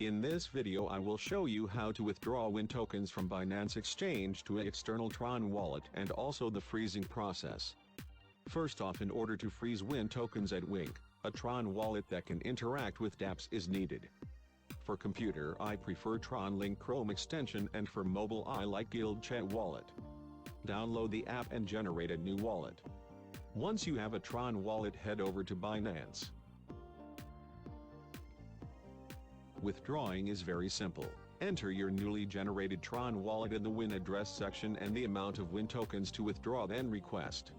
In this video I will show you how to withdraw WinK tokens from Binance Exchange to an external TRON wallet and also the freezing process. First off, in order to freeze WinK tokens at WinK, a TRON wallet that can interact with DApps is needed. For computer I prefer TRON Link Chrome extension, and for mobile I like Guild Chat wallet. Download the app and generate a new wallet. Once you have a TRON wallet, head over to Binance. Withdrawing is very simple. Enter your newly generated TRON wallet in the WinK address section and the amount of WinK tokens to withdraw, then request.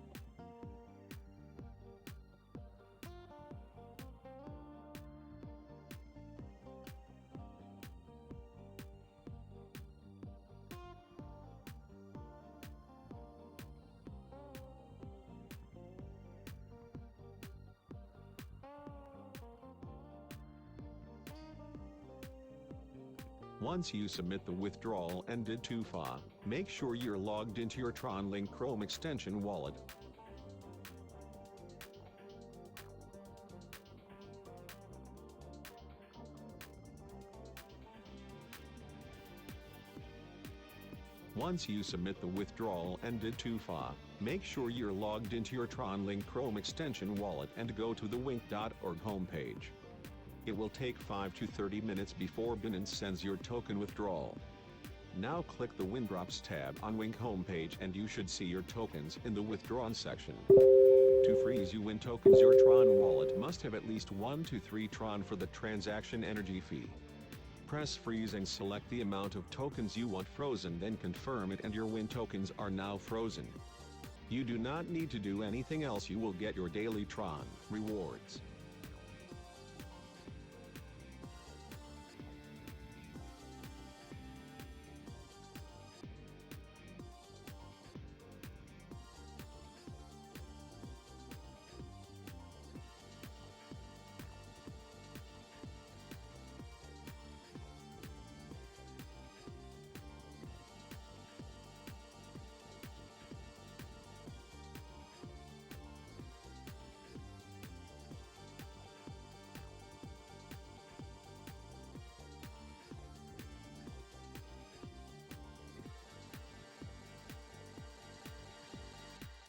Once you submit the withdrawal and did TOFA, make sure you're logged into your TRON Link Chrome extension wallet. Once you submit the withdrawal and did TOFA, make sure you're logged into your TRON Link Chrome extension wallet and go to the WinK.org homepage. It will take 5 to 30 minutes before Binance sends your token withdrawal. Now click the WinDrops tab on WinK homepage and you should see your tokens in the withdrawn section. To freeze your WinK tokens, your TRON wallet must have at least 1 to 3 TRON for the transaction energy fee. Press freeze and select the amount of tokens you want frozen, then confirm it and your WinK tokens are now frozen. You do not need to do anything else. You will get your daily TRON rewards.